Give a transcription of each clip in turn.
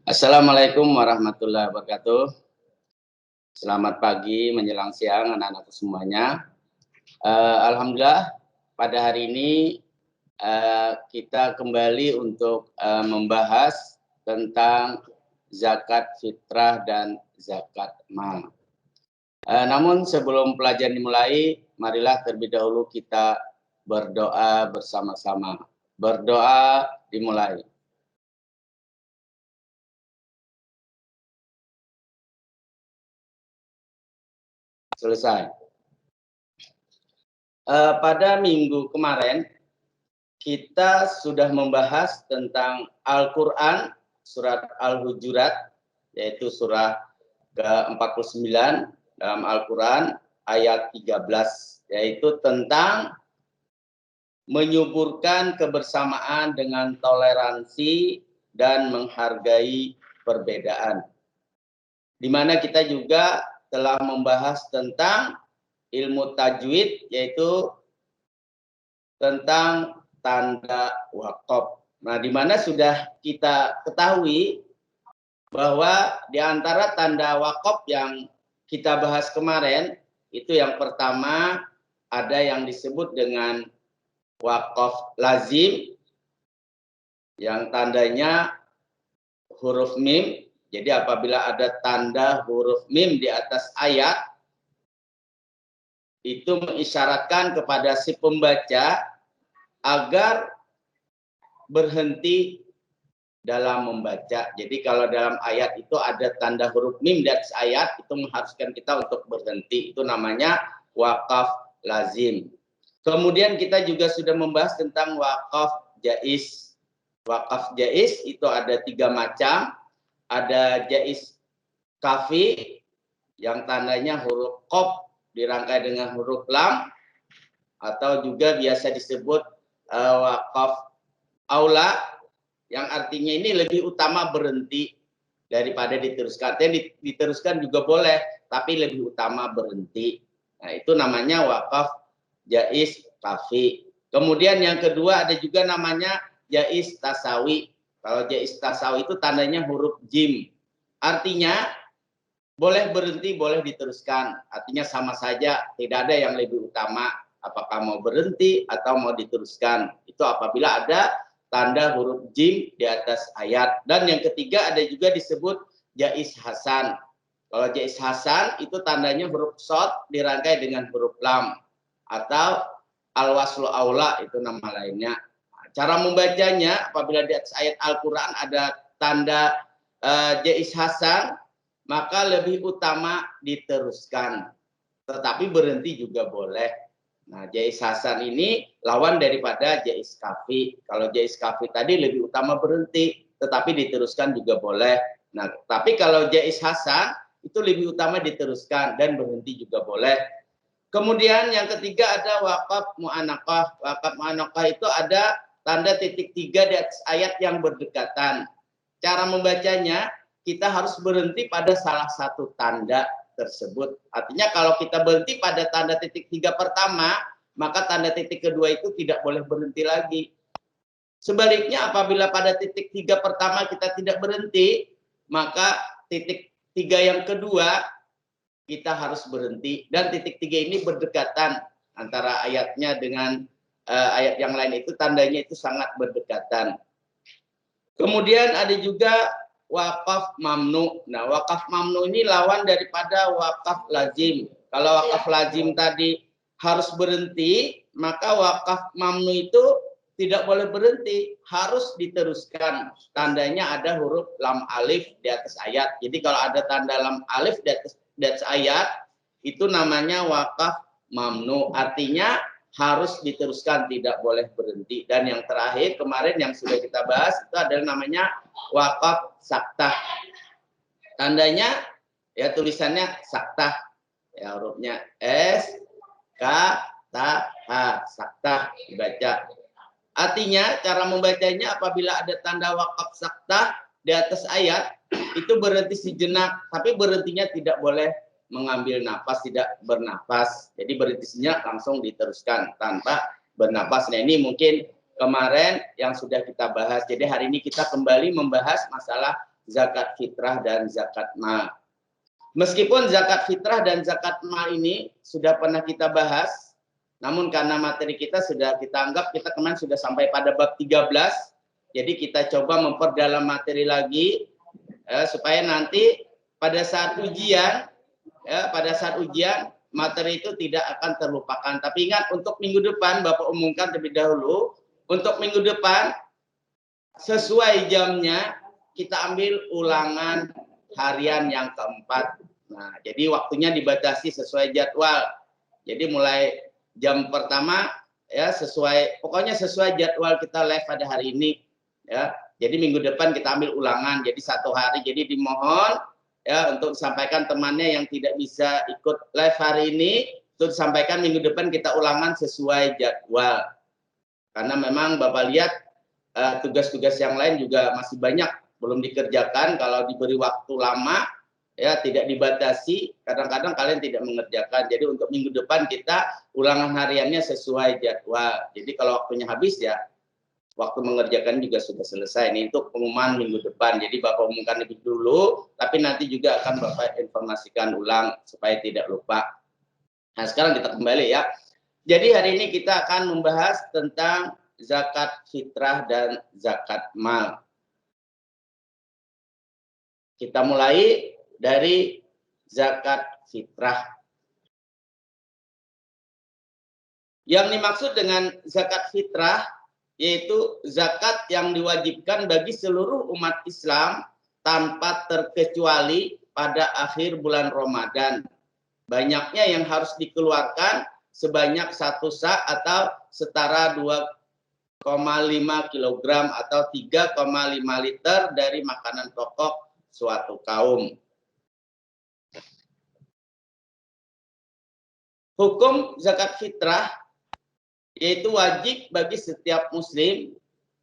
Assalamualaikum warahmatullahi wabarakatuh. Selamat pagi menjelang siang anak-anakku semuanya. Alhamdulillah pada hari ini, kita kembali untuk, membahas tentang zakat fitrah dan zakat mal. Namun sebelum pelajaran dimulai, marilah terlebih dahulu kita berdoa bersama-sama. Berdoa dimulai. Selesai. Pada minggu kemarin, kita sudah membahas tentang Al-Quran, surat Al-Hujurat, yaitu surah ke-49 dalam Al-Quran, ayat 13, yaitu tentang menyuburkan kebersamaan dengan toleransi dan menghargai perbedaan. Di mana kita juga telah membahas tentang ilmu tajwid, yaitu tentang tanda wakaf. Nah, di mana sudah kita ketahui bahwa di antara tanda wakaf yang kita bahas kemarin, itu yang pertama ada yang disebut dengan wakaf lazim, yang tandanya huruf mim. Jadi apabila ada tanda huruf mim di atas ayat, itu mengisyaratkan kepada si pembaca agar berhenti dalam membaca. Jadi kalau dalam ayat itu ada tanda huruf mim di atas ayat, itu mengharuskan kita untuk berhenti. Itu namanya wakaf lazim. Kemudian kita juga sudah membahas tentang wakaf jaiz. Wakaf jaiz itu ada 3 macam. Ada jaiz kafi, yang tandanya huruf qaf dirangkai dengan huruf lam, atau juga biasa disebut wakaf aula, yang artinya ini lebih utama berhenti daripada diteruskan. Diteruskan juga boleh, tapi lebih utama berhenti. Nah, itu namanya wakaf jaiz kafi. Kemudian yang kedua ada juga namanya jaiz tasawi. Kalau jaiz tasawi itu tandanya huruf jim. Artinya boleh berhenti, boleh diteruskan. Artinya sama saja, tidak ada yang lebih utama. Apakah mau berhenti atau mau diteruskan. Itu apabila ada tanda huruf jim di atas ayat. Dan yang ketiga ada juga disebut jaiz hasan. Kalau jaiz hasan itu tandanya huruf shad dirangkai dengan huruf lam. Atau al-waslu aula, itu nama lainnya. Cara membacanya apabila di atas ayat Al-Quran ada tanda jaiz hasan, maka lebih utama diteruskan. Tetapi berhenti juga boleh. Nah, jaiz hasan ini lawan daripada jaiz kafi. Kalau jaiz kafi tadi lebih utama berhenti, tetapi diteruskan juga boleh. Nah, tapi kalau jaiz hasan itu lebih utama diteruskan dan berhenti juga boleh. Kemudian yang ketiga ada wakaf mu'anaqah. Wakaf mu'anaqah itu ada tanda titik 3 di atas ayat yang berdekatan. Cara membacanya, kita harus berhenti pada salah satu tanda tersebut. Artinya kalau kita berhenti pada tanda titik 3 pertama, maka tanda titik kedua itu tidak boleh berhenti lagi. Sebaliknya apabila pada titik 3 pertama kita tidak berhenti, maka titik 3 yang kedua kita harus berhenti. Dan titik 3 ini berdekatan antara ayatnya dengan ayat yang lain, itu tandanya itu sangat berdekatan. Kemudian ada juga wakaf mamnu. Nah, wakaf mamnu ini lawan daripada wakaf lazim. Kalau wakaf lazim tadi harus berhenti, maka wakaf mamnu itu tidak boleh berhenti, harus diteruskan. Tandanya ada huruf lam alif di atas ayat. Jadi kalau ada tanda lam alif di atas ayat, itu namanya wakaf mamnu. Artinya harus diteruskan, tidak boleh berhenti. Dan yang terakhir kemarin yang sudah kita bahas itu adalah namanya wakaf saktah. Tandanya ya tulisannya saktah, ya hurufnya S K T H, saktah dibaca. Artinya cara membacanya apabila ada tanda wakaf saktah di atas ayat itu berhenti sejenak, tapi berhentinya tidak boleh mengambil nafas, tidak bernafas. Jadi berhenti sejenak langsung diteruskan tanpa bernafas. Nah, ini mungkin kemarin yang sudah kita bahas. Jadi hari ini kita kembali membahas masalah zakat fitrah dan zakat mal. Meskipun zakat fitrah dan zakat mal ini sudah pernah kita bahas, namun karena materi kita sudah kita anggap kita kemarin sudah sampai pada bab 13, jadi kita coba memperdalam materi lagi supaya nanti pada saat ujian materi itu tidak akan terlupakan. Tapi ingat, untuk minggu depan Bapak umumkan terlebih dahulu, untuk minggu depan sesuai jamnya kita ambil ulangan harian yang keempat. Nah, jadi waktunya dibatasi sesuai jadwal. Jadi mulai jam pertama ya pokoknya sesuai jadwal kita live pada hari ini ya. Jadi minggu depan kita ambil ulangan, jadi 1 hari. Jadi dimohon ya untuk disampaikan temannya yang tidak bisa ikut live hari ini, itu disampaikan minggu depan kita ulangan sesuai jadwal. Karena memang Bapak lihat tugas-tugas yang lain juga masih banyak belum dikerjakan. Kalau diberi waktu lama ya tidak dibatasi, kadang-kadang kalian tidak mengerjakan. Jadi untuk minggu depan kita ulangan hariannya sesuai jadwal. Jadi kalau waktunya habis ya waktu mengerjakan juga sudah selesai. Ini untuk pengumuman minggu depan. Jadi Bapak umumkan lebih dulu, tapi nanti juga akan Bapak informasikan ulang supaya tidak lupa. Nah, sekarang kita kembali ya. Jadi hari ini kita akan membahas tentang zakat fitrah dan zakat mal. Kita mulai dari zakat fitrah. Yang dimaksud dengan zakat fitrah yaitu zakat yang diwajibkan bagi seluruh umat Islam tanpa terkecuali pada akhir bulan Ramadan. Banyaknya yang harus dikeluarkan sebanyak 1 sa' atau setara 2,5 kg atau 3,5 liter dari makanan pokok suatu kaum. Hukum zakat fitrah yaitu wajib bagi setiap muslim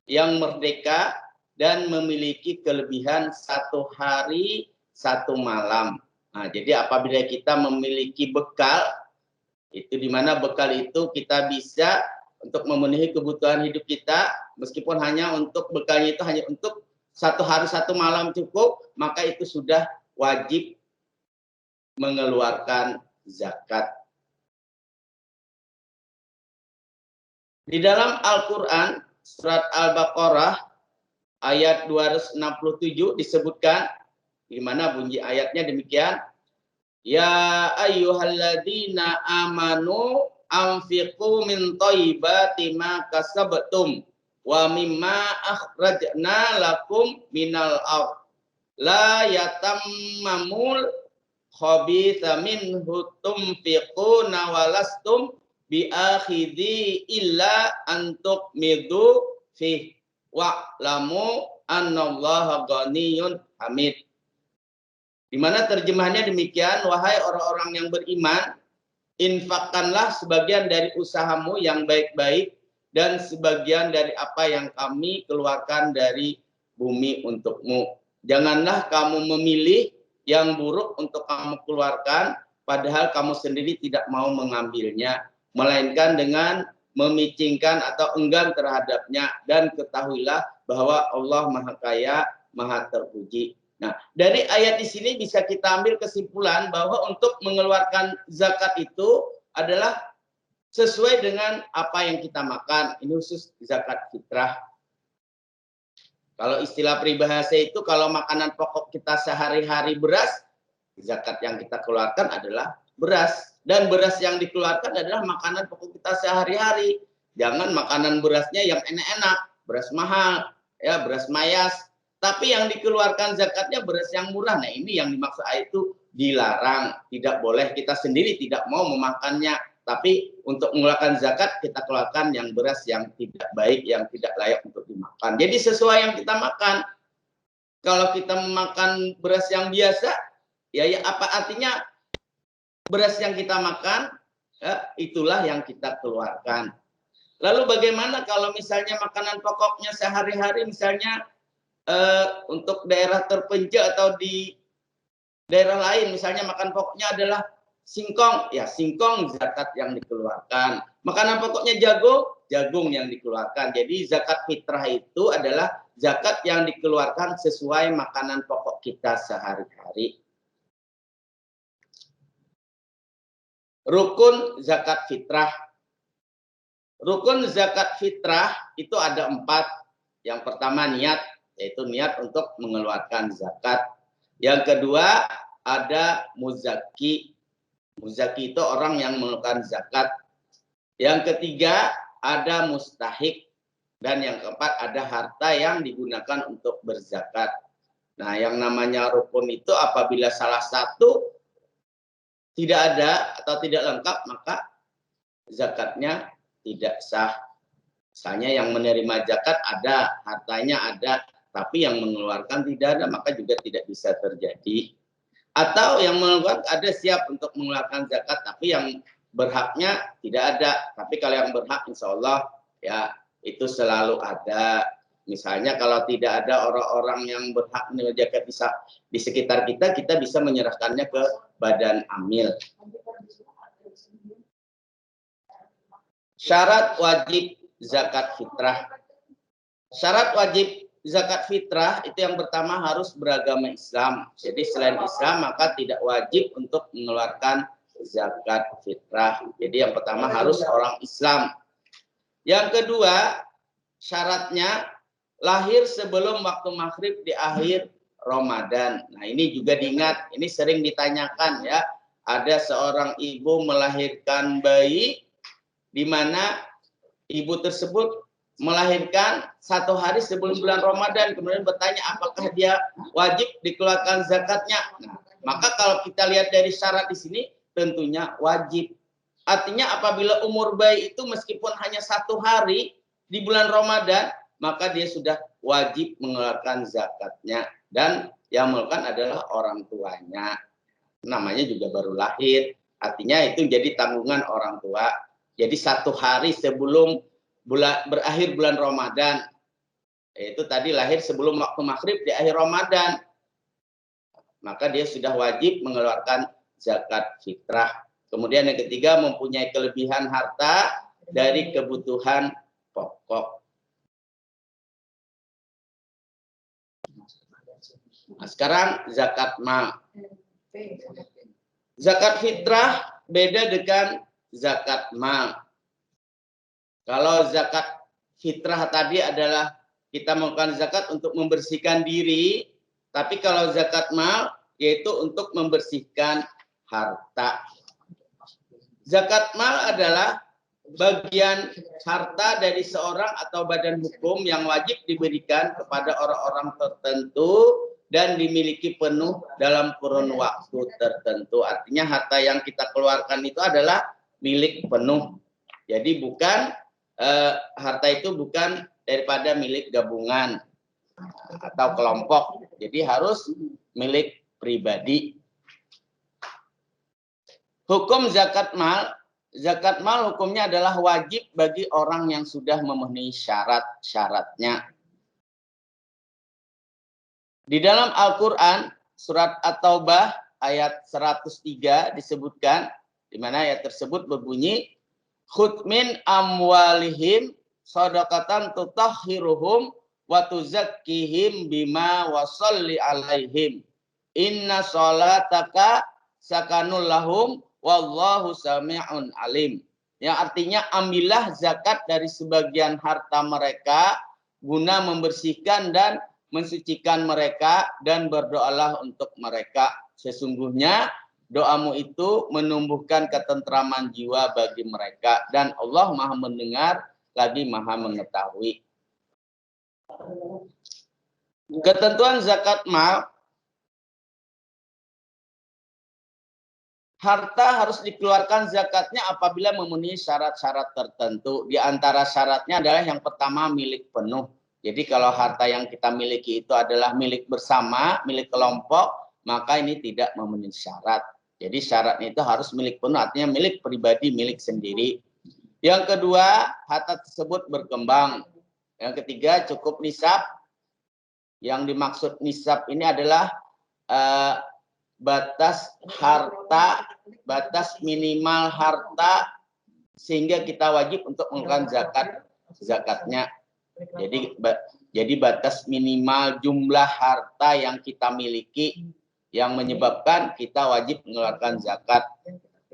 yang merdeka dan memiliki kelebihan 1 hari 1 malam. Nah, jadi apabila kita memiliki bekal, itu di mana bekal itu kita bisa untuk memenuhi kebutuhan hidup kita, meskipun hanya untuk bekalnya itu hanya untuk 1 hari 1 malam cukup, maka itu sudah wajib mengeluarkan zakat. Di dalam Al-Quran, surat Al-Baqarah, ayat 267 disebutkan, di mana bunyi ayatnya demikian, Ya ayyuhalladzina amanu anfiqu min thayyibati ma kasabtum wa mimma akhrajna lakum minal ardh la yatammamul khabitha minhu tunfiquna walastum biakhidhi illa antuk midu fih wa'lamu annallaha ghaniyun hamid. Di mana terjemahannya demikian, wahai orang-orang yang beriman, infakkanlah sebagian dari usahamu yang baik-baik dan sebagian dari apa yang kami keluarkan dari bumi untukmu. Janganlah kamu memilih yang buruk untuk kamu keluarkan, padahal kamu sendiri tidak mau mengambilnya, melainkan dengan memicingkan atau enggan terhadapnya, dan ketahuilah bahwa Allah Maha Kaya, Maha Terpuji. Nah, dari ayat di sini bisa kita ambil kesimpulan bahwa untuk mengeluarkan zakat itu adalah sesuai dengan apa yang kita makan. Ini khusus zakat fitrah. Kalau istilah peribahasa itu, kalau makanan pokok kita sehari-hari beras, zakat yang kita keluarkan adalah beras. Dan beras yang dikeluarkan adalah makanan pokok kita sehari-hari. Jangan makanan berasnya yang enak-enak, beras mahal, ya beras mayas. Tapi yang dikeluarkan zakatnya beras yang murah. Nah, ini yang dimaksud ayat itu dilarang. Tidak boleh, kita sendiri tidak mau memakannya. Tapi untuk mengeluarkan zakat, kita keluarkan yang beras yang tidak baik, yang tidak layak untuk dimakan. Jadi sesuai yang kita makan. Kalau kita memakan beras yang biasa, ya apa artinya beras yang kita makan, ya, itulah yang kita keluarkan. Lalu bagaimana kalau misalnya makanan pokoknya sehari-hari, misalnya untuk daerah terpencil atau di daerah lain, misalnya makan pokoknya adalah singkong, ya singkong zakat yang dikeluarkan. Makanan pokoknya jagung, jagung yang dikeluarkan. Jadi zakat fitrah itu adalah zakat yang dikeluarkan sesuai makanan pokok kita sehari-hari. Rukun zakat fitrah. Rukun zakat fitrah itu ada 4. Yang pertama niat, yaitu niat untuk mengeluarkan zakat. Yang kedua ada muzaki. Muzaki itu orang yang mengeluarkan zakat. Yang ketiga ada mustahik. Dan yang keempat ada harta yang digunakan untuk berzakat. Nah, yang namanya rukun itu apabila salah satu tidak ada atau tidak lengkap, maka zakatnya tidak sah. Misalnya yang menerima zakat ada, hartanya ada, tapi yang mengeluarkan tidak ada, maka juga tidak bisa terjadi. Atau yang mengeluarkan ada siap untuk mengeluarkan zakat, tapi yang berhaknya tidak ada. Tapi kalau yang berhak insya Allah ya itu selalu ada. Misalnya kalau tidak ada orang-orang yang berhak menerima zakat di sekitar kita, kita bisa menyerahkannya ke badan amil. Syarat wajib zakat fitrah. Syarat wajib zakat fitrah itu yang pertama harus beragama Islam. Jadi selain Islam maka tidak wajib untuk mengeluarkan zakat fitrah. Jadi yang pertama harus orang Islam. Yang kedua syaratnya lahir sebelum waktu maghrib di akhir Ramadan. Nah ini juga diingat, ini sering ditanyakan ya. Ada seorang ibu melahirkan bayi di mana ibu tersebut melahirkan 1 hari sebelum bulan Ramadan, kemudian bertanya apakah dia wajib dikeluarkan zakatnya. Nah, maka kalau kita lihat dari syarat di sini tentunya wajib. Artinya apabila umur bayi itu meskipun hanya 1 hari di bulan Ramadan, maka dia sudah wajib mengeluarkan zakatnya. Dan yang mengeluarkan adalah orang tuanya. Namanya juga baru lahir. Artinya itu jadi tanggungan orang tua. Jadi 1 hari sebelum berakhir bulan Ramadan. Itu tadi lahir sebelum waktu maghrib di akhir Ramadan. Maka dia sudah wajib mengeluarkan zakat fitrah. Kemudian yang ketiga mempunyai kelebihan harta dari kebutuhan pokok. Nah, sekarang zakat mal. Zakat fitrah beda dengan zakat mal. Kalau zakat fitrah tadi adalah kita melakukan zakat untuk membersihkan diri, tapi kalau zakat mal yaitu untuk membersihkan harta. Zakat mal adalah bagian harta dari seorang atau badan hukum yang wajib diberikan kepada orang-orang tertentu dan dimiliki penuh dalam kurun waktu tertentu. Artinya harta yang kita keluarkan itu adalah milik penuh. Jadi bukan harta itu bukan daripada milik gabungan atau kelompok. Jadi harus milik pribadi. Hukum zakat mal. Zakat mal hukumnya adalah wajib bagi orang yang sudah memenuhi syarat-syaratnya. Di dalam Al-Quran, surat At-Taubah ayat 103 disebutkan, di mana ayat tersebut berbunyi, khudh min amwalihim shadaqatan tutahhiruhum wa tuzakkihim bima wa sholli alaihim. Inna sholataka sakanul lahum wallahu sami'un alim. Yang artinya ambillah zakat dari sebagian harta mereka guna membersihkan dan mensucikan mereka dan berdoalah untuk mereka. Sesungguhnya doamu itu menumbuhkan ketentraman jiwa bagi mereka dan Allah Maha mendengar lagi Maha mengetahui. Ketentuan zakat mal, harta harus dikeluarkan zakatnya apabila memenuhi syarat-syarat tertentu. Di antara syaratnya adalah yang pertama milik penuh. Jadi kalau harta yang kita miliki itu adalah milik bersama, milik kelompok, maka ini tidak memenuhi syarat. Jadi syaratnya itu harus milik penuh, artinya milik pribadi, milik sendiri. Yang kedua, harta tersebut berkembang. Yang ketiga, cukup nisab. Yang dimaksud nisab ini adalah batas harta, batas minimal harta sehingga kita wajib untuk mengeluarkan zakatnya. Jadi batas minimal jumlah harta yang kita miliki yang menyebabkan kita wajib mengeluarkan zakat.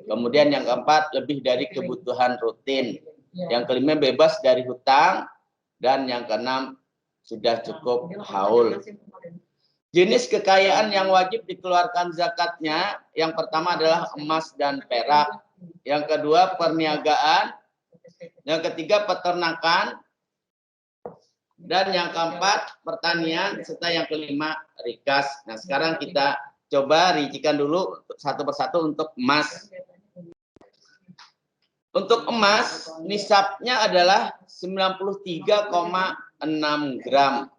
Kemudian yang keempat, lebih dari kebutuhan rutin. Yang kelima, bebas dari hutang. Dan yang keenam, sudah cukup haul. Jenis kekayaan yang wajib dikeluarkan zakatnya, yang pertama adalah emas dan perak. Yang kedua, perniagaan. Yang ketiga, peternakan. Dan yang keempat, pertanian. Serta yang kelima, rikas. Nah, sekarang kita coba rincikan dulu satu persatu untuk emas. Untuk emas, nisabnya adalah 93,6 gram.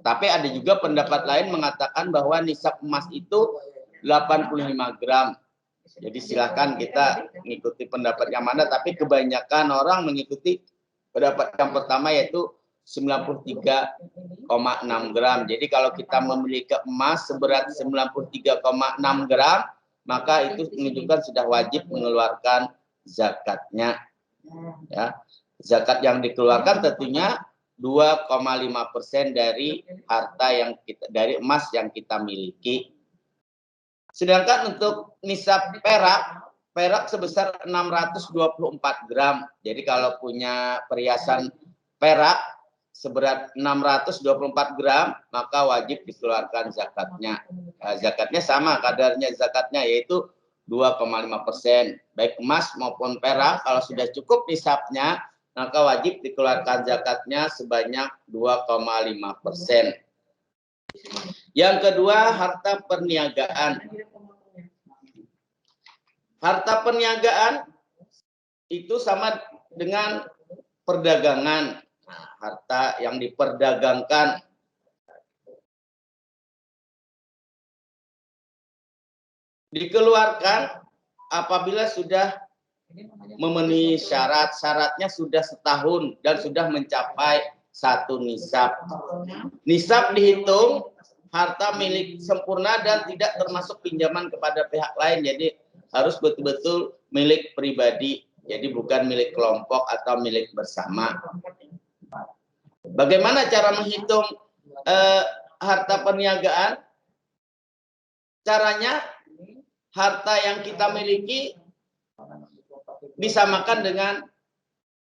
Tapi ada juga pendapat lain mengatakan bahwa nisab emas itu 85 gram. Jadi silakan kita mengikuti pendapat yang mana, tapi kebanyakan orang mengikuti pendapat yang pertama yaitu 93,6 gram. Jadi kalau kita memiliki emas seberat 93,6 gram, maka itu menunjukkan sudah wajib mengeluarkan zakatnya. Ya. Zakat yang dikeluarkan tentunya 2,5% dari harta yang dari emas yang kita miliki. Sedangkan untuk nisab perak sebesar 624 gram. Jadi kalau punya perhiasan perak seberat 624 gram, maka wajib dikeluarkan zakatnya. Zakatnya sama kadarnya zakatnya, yaitu 2,5%. Baik emas maupun perak, kalau sudah cukup nisabnya, maka wajib dikeluarkan zakatnya sebanyak 2,5%. Yang kedua, harta perniagaan. Harta perniagaan itu sama dengan perdagangan. Nah, harta yang diperdagangkan. Dikeluarkan apabila sudah memenuhi syarat-syaratnya sudah setahun dan sudah mencapai 1 nisab. Nisab dihitung harta milik sempurna dan tidak termasuk pinjaman kepada pihak lain. Jadi harus betul-betul milik pribadi. Jadi bukan milik kelompok atau milik bersama. Bagaimana cara menghitung harta perniagaan? Caranya, harta yang kita miliki disamakan dengan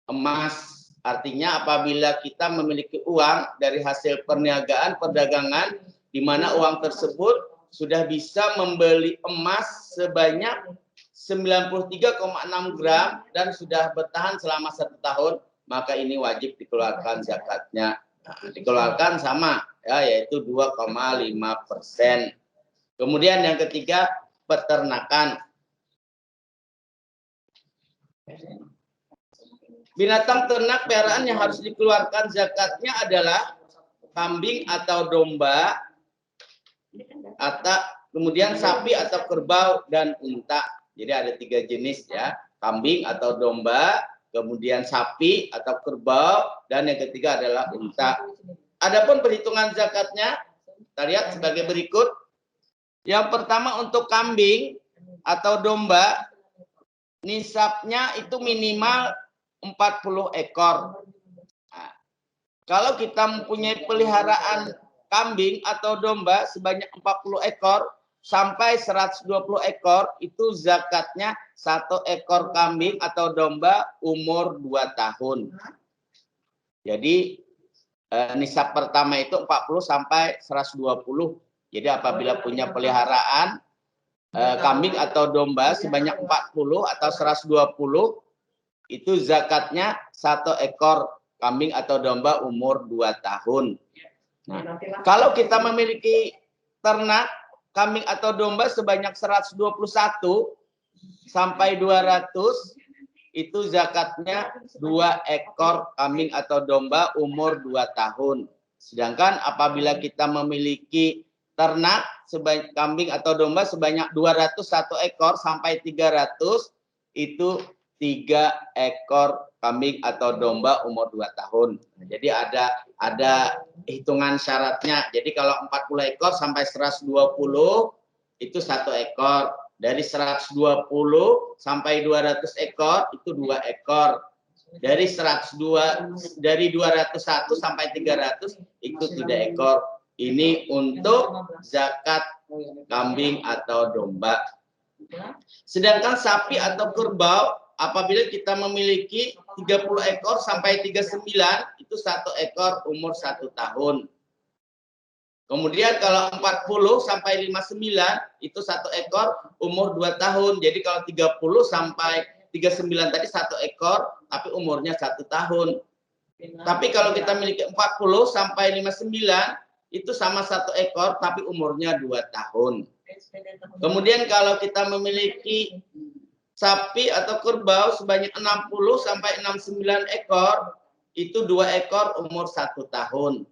emas. Artinya apabila kita memiliki uang dari hasil perniagaan, perdagangan, di mana uang tersebut sudah bisa membeli emas sebanyak 93,6 gram dan sudah bertahan selama 1 tahun, maka ini wajib dikeluarkan zakatnya. Nah, dikeluarkan sama, ya, yaitu 2,5%. Kemudian yang ketiga, peternakan. Binatang ternak peliharaan yang harus dikeluarkan zakatnya adalah kambing atau domba, atau kemudian sapi atau kerbau dan unta. Jadi ada 3 jenis, ya, kambing atau domba, kemudian sapi atau kerbau, dan yang ketiga adalah unta. Adapun perhitungan zakatnya, kita lihat sebagai berikut. Yang pertama untuk kambing atau domba, nisabnya itu minimal 40 ekor. Nah, kalau kita mempunyai peliharaan kambing atau domba sebanyak 40 ekor sampai 120 ekor, itu zakatnya 1 ekor kambing atau domba umur 2 tahun. Jadi nisab pertama itu 40 sampai 120. Jadi apabila punya peliharaan kambing atau domba sebanyak 40 atau 120, itu zakatnya 1 ekor kambing atau domba umur 2 tahun. Nah, kalau kita memiliki ternak kambing atau domba sebanyak 121 sampai 200, itu zakatnya 2 ekor kambing atau domba umur 2 tahun. Sedangkan apabila kita memiliki ternak sebanyak kambing atau domba sebanyak 201 ekor sampai 300, itu 3 ekor kambing atau domba umur 2 tahun. Jadi ada hitungan syaratnya. Jadi kalau 40 ekor sampai 120 itu 1 ekor. Dari 120 sampai 200 ekor itu 2 ekor. Dari 102 dari 201 sampai 300 itu 3 ekor. Ini untuk zakat kambing atau domba. Sedangkan sapi atau kerbau apabila kita memiliki 30 ekor sampai 39 itu 1 ekor umur 1 tahun. Kemudian kalau 40 sampai 59 itu 1 ekor umur 2 tahun. Jadi kalau 30 sampai 39 tadi 1 ekor tapi umurnya 1 tahun. Tapi kalau kita miliki 40 sampai 59 itu sama 1 ekor tapi umurnya 2 tahun. Kemudian kalau kita memiliki sapi atau kerbau sebanyak 60 sampai 69 ekor itu 2 ekor umur 1 tahun.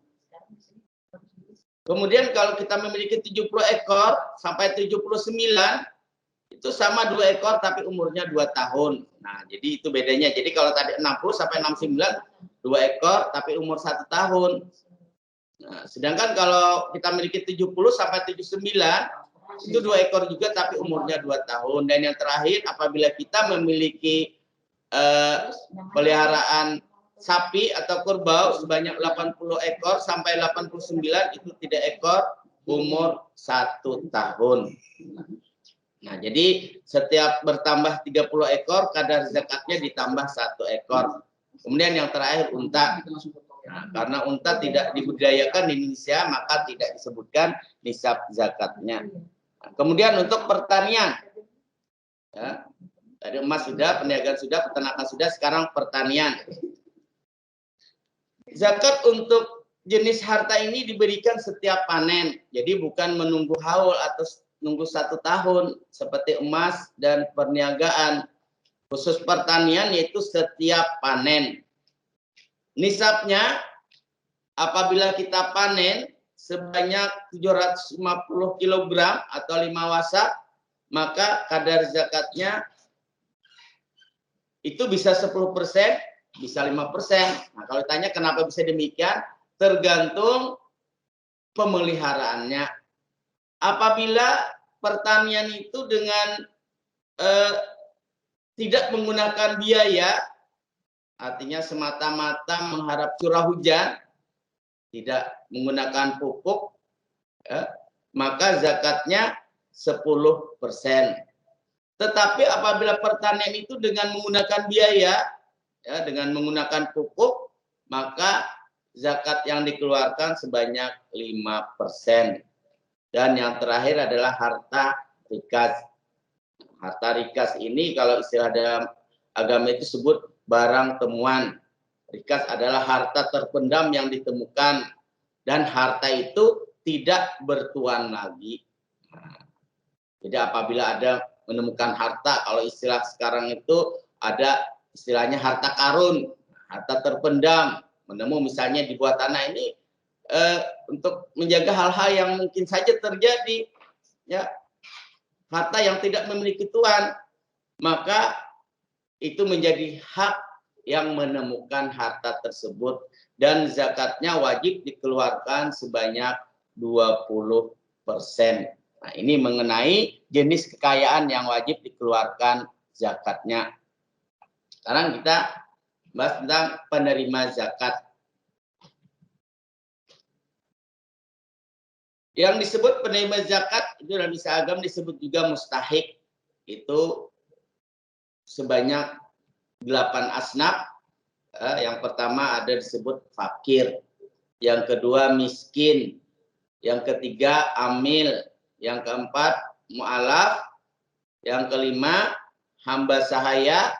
Kemudian kalau kita memiliki 70 ekor sampai 79 itu sama 2 ekor tapi umurnya 2 tahun. Nah, jadi itu bedanya. Jadi kalau tadi 60 sampai 69 2 ekor tapi umur 1 tahun. Nah, sedangkan kalau kita memiliki 70 sampai 79 itu 2 ekor juga tapi umurnya 2 tahun. Dan yang terakhir apabila kita memiliki peliharaan sapi atau kerbau sebanyak 80 ekor sampai 89 itu 3 ekor umur 1 tahun. Nah, jadi setiap bertambah 30 ekor kadar zakatnya ditambah 1 ekor. Kemudian yang terakhir unta. Nah, karena unta tidak dibudidayakan di Indonesia maka tidak disebutkan nisab zakatnya. Nah, kemudian untuk pertanian. Ya, tadi emas sudah, perniagaan sudah, peternakan sudah, sekarang pertanian. Zakat untuk jenis harta ini diberikan setiap panen. Jadi bukan menunggu haul atau nunggu 1 tahun seperti emas dan perniagaan. Khusus pertanian yaitu setiap panen. Nisabnya apabila kita panen sebanyak 750 kg atau 5 wasak, maka kadar zakatnya itu bisa 10%, bisa 5%. Nah, kalau ditanya kenapa bisa demikian, tergantung pemeliharaannya. Apabila pertanian itu dengan tidak menggunakan biaya, artinya semata-mata mengharap curah hujan, tidak menggunakan pupuk, maka zakatnya 10%. Tetapi apabila pertanian itu dengan menggunakan biaya, ya, dengan menggunakan pupuk, maka zakat yang dikeluarkan sebanyak 5%. Dan yang terakhir adalah harta rikas. Harta rikas ini kalau istilah dalam agama itu disebut barang temuan. Rikas adalah harta terpendam yang ditemukan dan harta itu tidak bertuan lagi. Nah, jadi apabila ada menemukan harta, kalau istilah sekarang itu ada istilahnya harta karun, harta terpendam, menemu misalnya di bawah tanah ini untuk menjaga hal-hal yang mungkin saja terjadi, ya, harta yang tidak memiliki tuan, maka itu menjadi hak yang menemukan harta tersebut dan zakatnya wajib dikeluarkan sebanyak 20%. Nah, ini mengenai jenis kekayaan yang wajib dikeluarkan zakatnya. Sekarang kita bahas tentang penerima zakat. Yang disebut penerima zakat itu dalam istilah agama disebut juga mustahik. Itu sebanyak 8 asnaf. Yang pertama ada disebut fakir. Yang kedua miskin. Yang ketiga amil. Yang keempat mu'alaf. Yang kelima hamba sahaya.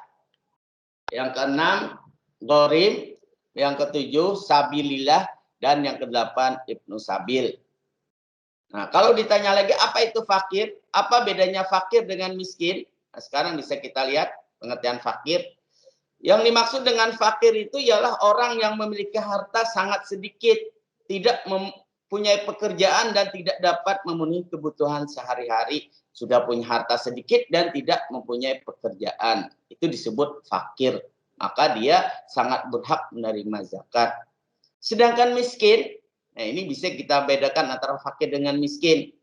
Yang keenam gharim. Yang ketujuh sabilillah. Dan yang kedelapan ibnu sabil. Nah, kalau ditanya lagi apa itu fakir? Apa bedanya fakir dengan miskin? Nah, sekarang bisa kita lihat pengertian fakir. Yang dimaksud dengan fakir itu ialah orang yang memiliki harta sangat sedikit, tidak mempunyai pekerjaan dan tidak dapat memenuhi kebutuhan sehari-hari. Sudah punya harta sedikit dan tidak mempunyai pekerjaan. Itu disebut fakir. Maka dia sangat berhak menerima zakat. Sedangkan miskin, nah ini bisa kita bedakan antara fakir dengan miskin.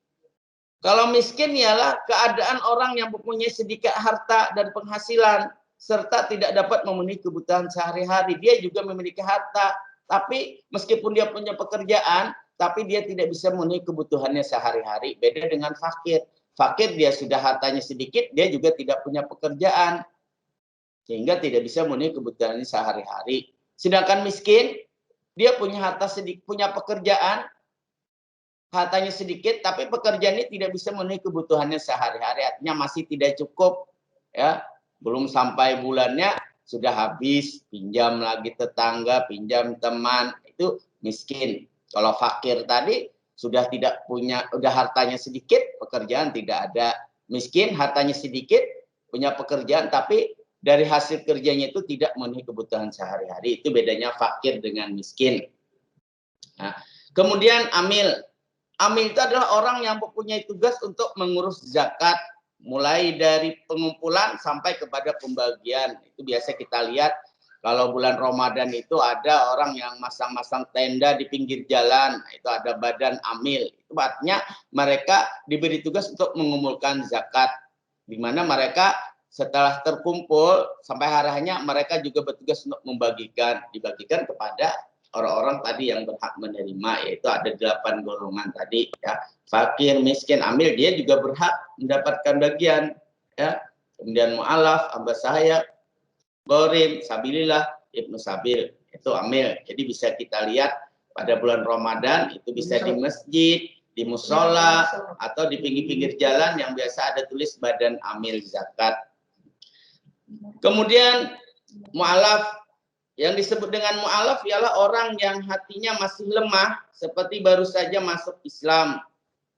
Kalau miskin ialah keadaan orang yang mempunyai sedikit harta dan penghasilan serta tidak dapat memenuhi kebutuhan sehari-hari. Dia juga memiliki harta, tapi meskipun dia punya pekerjaan, tapi dia tidak bisa memenuhi kebutuhannya sehari-hari. Beda dengan fakir. Fakir dia sudah hartanya sedikit, dia juga tidak punya pekerjaan. Sehingga tidak bisa memenuhi kebutuhannya sehari-hari. Sedangkan miskin, dia punya harta sedikit, punya pekerjaan, hartanya sedikit, tapi pekerjaannya tidak bisa memenuhi kebutuhannya sehari-hari. Artinya masih tidak cukup, ya. Belum sampai bulannya sudah habis, pinjam lagi tetangga, pinjam teman, itu miskin. Kalau fakir tadi sudah tidak punya, udah hartanya sedikit, pekerjaan tidak ada. Miskin, hartanya sedikit, punya pekerjaan, tapi dari hasil kerjanya itu tidak memenuhi kebutuhan sehari-hari. Itu bedanya fakir dengan miskin. Nah, kemudian amil. Amil itu adalah orang yang mempunyai tugas untuk mengurus zakat, mulai dari pengumpulan sampai kepada pembagian. Itu biasa kita lihat kalau bulan Ramadan itu ada orang yang masang-masang tenda di pinggir jalan. Itu ada badan amil. Itu artinya mereka diberi tugas untuk mengumpulkan zakat, di mana mereka setelah terkumpul sampai harinya mereka juga bertugas untuk dibagikan kepada orang-orang tadi yang berhak menerima, yaitu ada 8 golongan tadi, ya. Fakir, miskin, amil, dia juga berhak mendapatkan bagian, ya. Kemudian mu'alaf, hamba sahaya, gharim, sabilillah, ibnu sabil, itu amil. Jadi bisa kita lihat pada bulan Ramadan itu bisa di masjid, di musola, atau di pinggir-pinggir jalan yang biasa ada tulis badan amil zakat. Kemudian mu'alaf, yang disebut dengan mu'alaf ialah orang yang hatinya masih lemah seperti baru saja masuk Islam.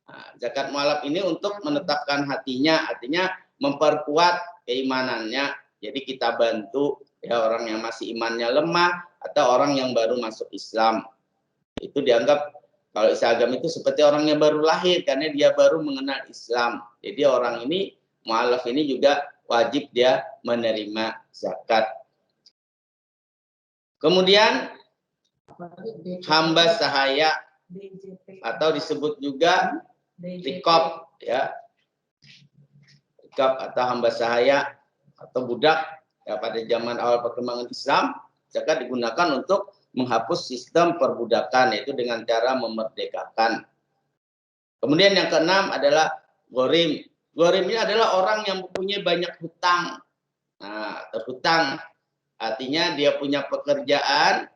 Nah, zakat mu'alaf ini untuk menetapkan hatinya, artinya memperkuat keimanannya. Jadi kita bantu ya orang yang masih imannya lemah atau orang yang baru masuk Islam. Itu dianggap kalau Islam itu seperti orang yang baru lahir karena dia baru mengenal Islam. Jadi orang ini mu'alaf ini juga wajib dia menerima zakat. Kemudian hamba sahaya atau disebut juga rikob, ya. Rikob atau hamba sahaya atau budak, ya, pada zaman awal perkembangan Islam, zakat digunakan untuk menghapus sistem perbudakan, yaitu dengan cara memerdekakan. Kemudian yang keenam adalah gharim. Gharim ini adalah orang yang mempunyai banyak hutang. Nah, terhutang artinya dia punya pekerjaan,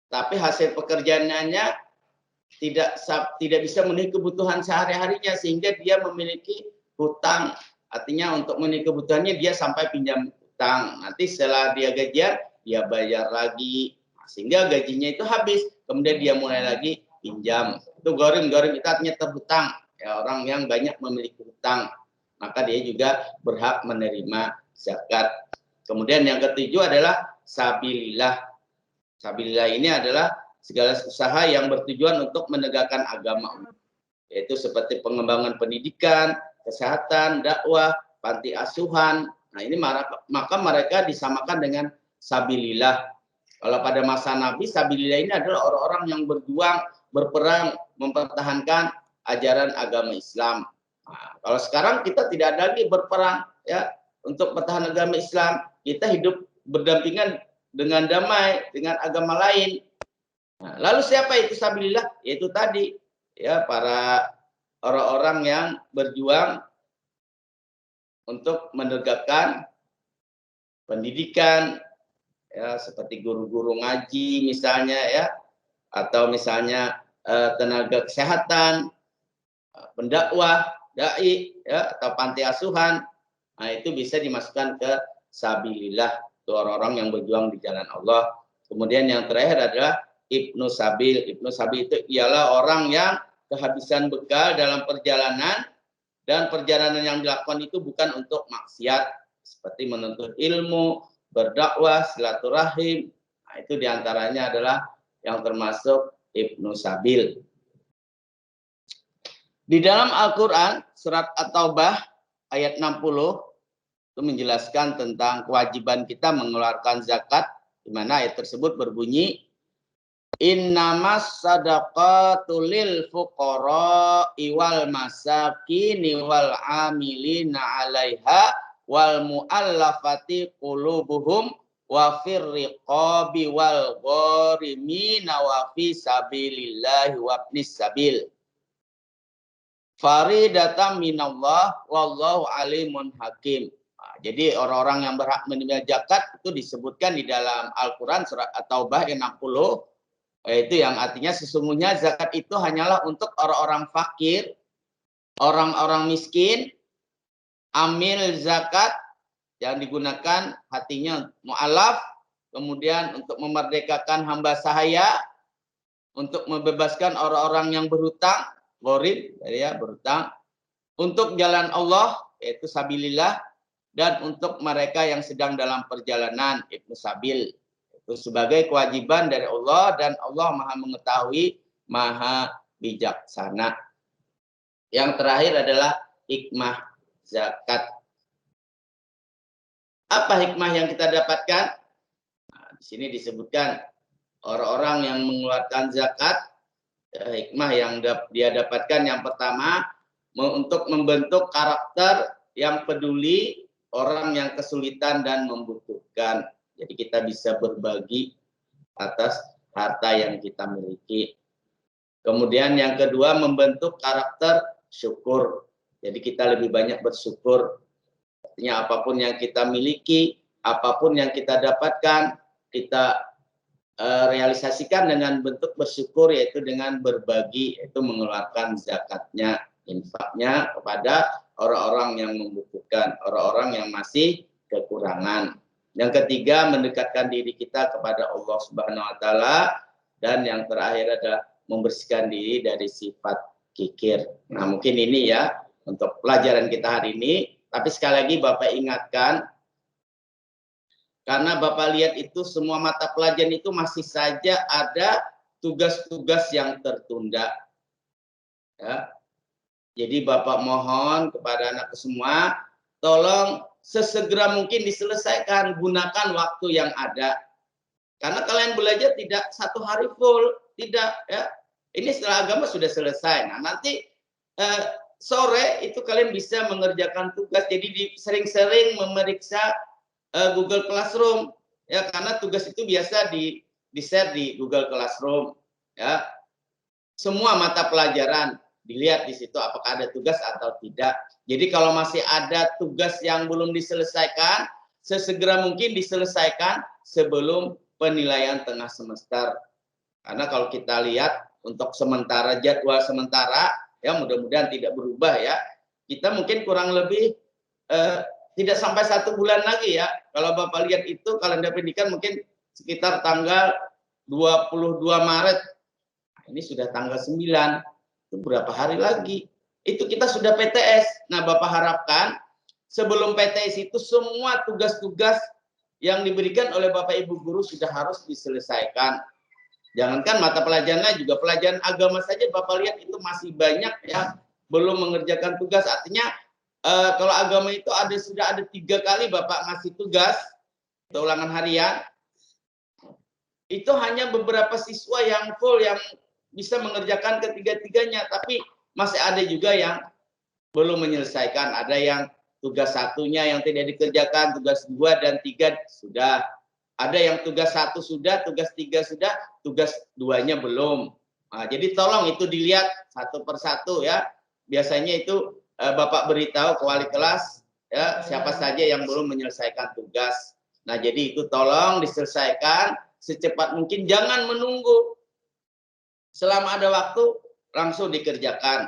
tapi hasil pekerjaannya tidak bisa memenuhi kebutuhan sehari-harinya sehingga dia memiliki hutang. Artinya untuk memenuhi kebutuhannya dia sampai pinjam hutang. Nanti setelah dia gajian, dia bayar lagi. Sehingga gajinya itu habis, kemudian dia mulai lagi pinjam. Itu gharim. Gharim itu artinya terhutang. Ya, orang yang banyak memiliki hutang. Maka dia juga berhak menerima zakat. Kemudian yang ketujuh adalah sabilillah. Sabilillah ini adalah segala usaha yang bertujuan untuk menegakkan agama, yaitu seperti pengembangan pendidikan, kesehatan, dakwah, panti asuhan. Nah, ini maka mereka disamakan dengan sabilillah. Kalau pada masa Nabi, sabilillah ini adalah orang-orang yang berjuang, berperang, mempertahankan ajaran agama Islam. Nah, kalau sekarang kita tidak ada lagi berperang, ya, untuk pertahanan agama Islam. Kita hidup berdampingan dengan damai dengan agama lain. Nah, lalu siapa itu sabilillah? Yaitu tadi, ya, para orang-orang yang berjuang untuk menegakkan pendidikan, ya, seperti guru-guru ngaji misalnya, ya, atau misalnya tenaga kesehatan, pendakwah, dai, ya, atau panti asuhan. Nah, itu bisa dimasukkan ke sabilillah, itu orang-orang yang berjuang di jalan Allah. Kemudian yang terakhir adalah ibnu sabil. Ibnu sabil itu ialah orang yang kehabisan bekal dalam perjalanan, dan perjalanan yang dilakukan itu bukan untuk maksiat seperti menuntut ilmu, berdakwah, silaturahim. Nah, itu diantaranya adalah yang termasuk ibnu sabil. Di dalam Al-Quran, surat At-Taubah ayat 60, itu menjelaskan tentang kewajiban kita mengeluarkan zakat, di mana ayat tersebut berbunyi, Innamas sadaqatu lil fuqara wal masakini wal amilina 'alaiha wal mu'allafati qulubuhum wa fir riqabi wal gharimina wa fi sabilillahi wa ibnis sabil. Faridatan minallah wallahu alimun hakim. Nah, jadi orang-orang yang berhak menerima zakat itu disebutkan di dalam Al-Qur'an surat At-Taubah 60, yaitu yang artinya sesungguhnya zakat itu hanyalah untuk orang-orang fakir, orang-orang miskin, amil zakat yang digunakan hatinya mu'alaf, kemudian untuk memerdekakan hamba sahaya, untuk membebaskan orang-orang yang berhutang, gharib, ya, berhutang, untuk jalan Allah, yaitu sabilillah, dan untuk mereka yang sedang dalam perjalanan, ibnu sabil. Itu sebagai kewajiban dari Allah, dan Allah Maha mengetahui, Maha bijaksana. Yang terakhir adalah hikmah zakat. Apa hikmah yang kita dapatkan? Nah, di sini disebutkan orang-orang yang mengeluarkan zakat, hikmah yang dia dapatkan yang pertama, untuk membentuk karakter yang peduli, orang yang kesulitan dan membutuhkan. Jadi kita bisa berbagi atas harta yang kita miliki. Kemudian yang kedua, membentuk karakter syukur. Jadi kita lebih banyak bersyukur. Artinya apapun yang kita miliki, apapun yang kita dapatkan, kita realisasikan dengan bentuk bersyukur, yaitu dengan berbagi, yaitu mengeluarkan zakatnya, infaknya kepada orang-orang yang membutuhkan, orang-orang yang masih kekurangan. Yang ketiga, mendekatkan diri kita kepada Allah Subhanahu wa taala, dan yang terakhir adalah membersihkan diri dari sifat kikir. Nah, mungkin ini ya untuk pelajaran kita hari ini, tapi sekali lagi Bapak ingatkan, karena Bapak lihat itu semua mata pelajaran itu masih saja ada tugas-tugas yang tertunda. Ya. Jadi Bapak mohon kepada anak semua, tolong sesegera mungkin diselesaikan, gunakan waktu yang ada. Karena kalian belajar tidak satu hari full, tidak ya. Ini setelah agama sudah selesai. Nah, nanti sore itu kalian bisa mengerjakan tugas. Jadi sering-sering memeriksa Google Classroom ya, karena tugas itu biasa di-share di Google Classroom ya. Semua mata pelajaran dilihat di situ apakah ada tugas atau tidak. Jadi kalau masih ada tugas yang belum diselesaikan, sesegera mungkin diselesaikan sebelum penilaian tengah semester. Karena kalau kita lihat untuk sementara, jadwal sementara, ya mudah-mudahan tidak berubah ya. Kita mungkin kurang lebih tidak sampai 1 bulan lagi ya. Kalau Bapak lihat itu kalender pendidikan mungkin sekitar tanggal 22 Maret. Nah, ini sudah tanggal 9. Itu berapa hari lagi? Itu kita sudah PTS. Nah, Bapak harapkan sebelum PTS itu semua tugas-tugas yang diberikan oleh Bapak Ibu guru sudah harus diselesaikan. Jangankan mata pelajarannya, juga pelajaran agama saja Bapak lihat itu masih banyak ya belum mengerjakan tugas. Artinya kalau agama itu sudah ada 3 kali Bapak ngasih tugas ulangan harian. Itu hanya beberapa siswa yang full yang bisa mengerjakan ketiga-tiganya, tapi masih ada juga yang belum menyelesaikan. Ada yang tugas 1-nya yang tidak dikerjakan, tugas 2 dan 3 sudah. Ada yang tugas 1 sudah, tugas 3 sudah, tugas 2-nya belum. Nah, jadi tolong itu dilihat satu persatu ya. Biasanya itu Bapak beritahu ke wali kelas ya, siapa saja yang belum menyelesaikan tugas. Nah, jadi itu tolong diselesaikan secepat mungkin, jangan menunggu. Selama ada waktu langsung dikerjakan.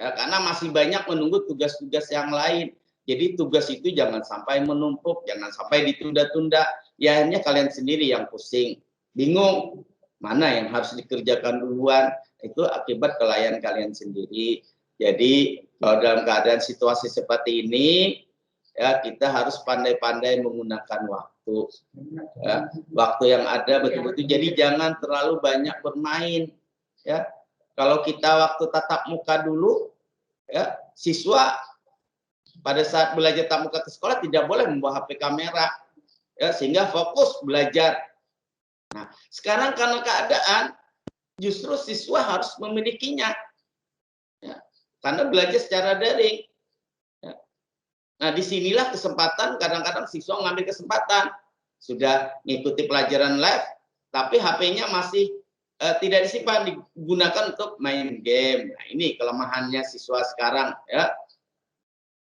Ya, karena masih banyak menunggu tugas-tugas yang lain. Jadi tugas itu jangan sampai menumpuk, jangan sampai ditunda-tunda. Ya akhirnya kalian sendiri yang pusing, bingung mana yang harus dikerjakan duluan. Itu akibat kelalaian kalian sendiri. Jadi kalau dalam keadaan situasi seperti ini, ya kita harus pandai-pandai menggunakan waktu. Ya, waktu yang ada betul-betul. Jadi jangan terlalu banyak bermain. Ya, kalau kita waktu tatap muka dulu, ya siswa pada saat belajar tatap muka ke sekolah tidak boleh membawa HP kamera, ya sehingga fokus belajar. Nah, sekarang karena keadaan justru siswa harus memilikinya, ya, karena belajar secara daring. Ya. Nah, disinilah kesempatan, kadang-kadang siswa mengambil kesempatan sudah mengikuti pelajaran live, tapi HP-nya masih tidak disimpan, digunakan untuk main game. Nah, ini kelemahannya siswa sekarang, ya.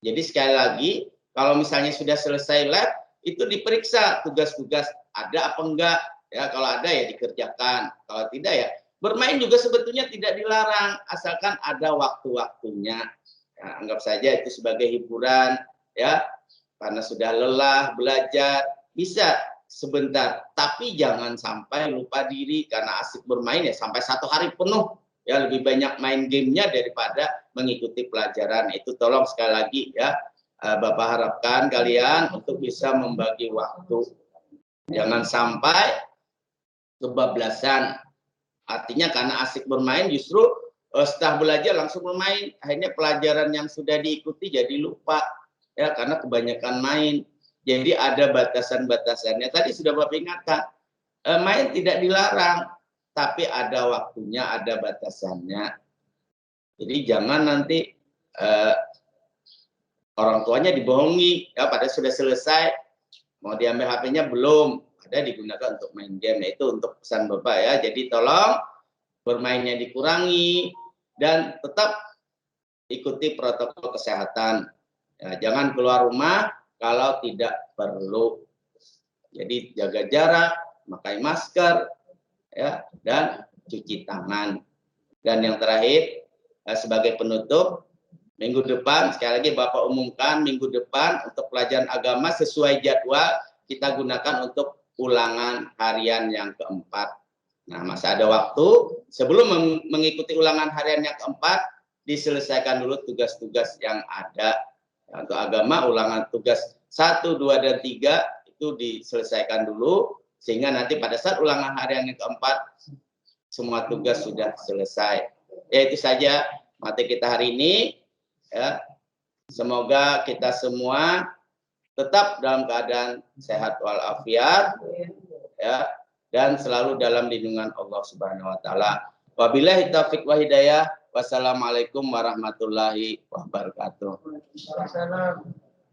Jadi sekali lagi, kalau misalnya sudah selesai lab, itu diperiksa tugas-tugas ada apa enggak, ya. Kalau ada ya dikerjakan, kalau tidak ya bermain juga sebetulnya tidak dilarang, asalkan ada waktu-waktunya. Ya, anggap saja itu sebagai hiburan, ya, karena sudah lelah belajar, bisa sebentar, tapi jangan sampai lupa diri karena asik bermain ya sampai 1 hari penuh. Ya, lebih banyak main gamenya daripada mengikuti pelajaran. Itu tolong sekali lagi ya, Bapak harapkan kalian untuk bisa membagi waktu. Jangan sampai kebablasan. Artinya karena asik bermain justru setelah belajar langsung bermain. Akhirnya pelajaran yang sudah diikuti jadi lupa. Ya, karena kebanyakan main. Jadi ada batasan-batasannya. Tadi sudah Bapak ingatkan, main tidak dilarang, tapi ada waktunya, ada batasannya. Jadi jangan nanti orang tuanya dibohongi, ya padahal sudah selesai, mau diambil HP-nya belum, ada digunakan untuk main game. Nah, itu untuk pesan Bapak ya. Jadi tolong bermainnya dikurangi dan tetap ikuti protokol kesehatan. Ya, jangan keluar rumah kalau tidak perlu. Jadi jaga jarak, pakai masker, ya, dan cuci tangan. Dan yang terakhir, sebagai penutup, minggu depan, sekali lagi Bapak umumkan, minggu depan untuk pelajaran agama sesuai jadwal kita gunakan untuk ulangan harian yang keempat. Nah, masih ada waktu sebelum mengikuti ulangan harian yang keempat, diselesaikan dulu tugas-tugas yang ada. Untuk agama, ulangan tugas 1, 2, dan 3 itu diselesaikan dulu, sehingga nanti pada saat ulangan harian yang keempat, semua tugas sudah selesai. Ya, itu saja materi kita hari ini. Ya, semoga kita semua tetap dalam keadaan sehat walafiat, ya, dan selalu dalam lindungan Allah Subhanahu wa taala. Wabillahi taufiq wa hidayah. Wassalamualaikum warahmatullahi wabarakatuh.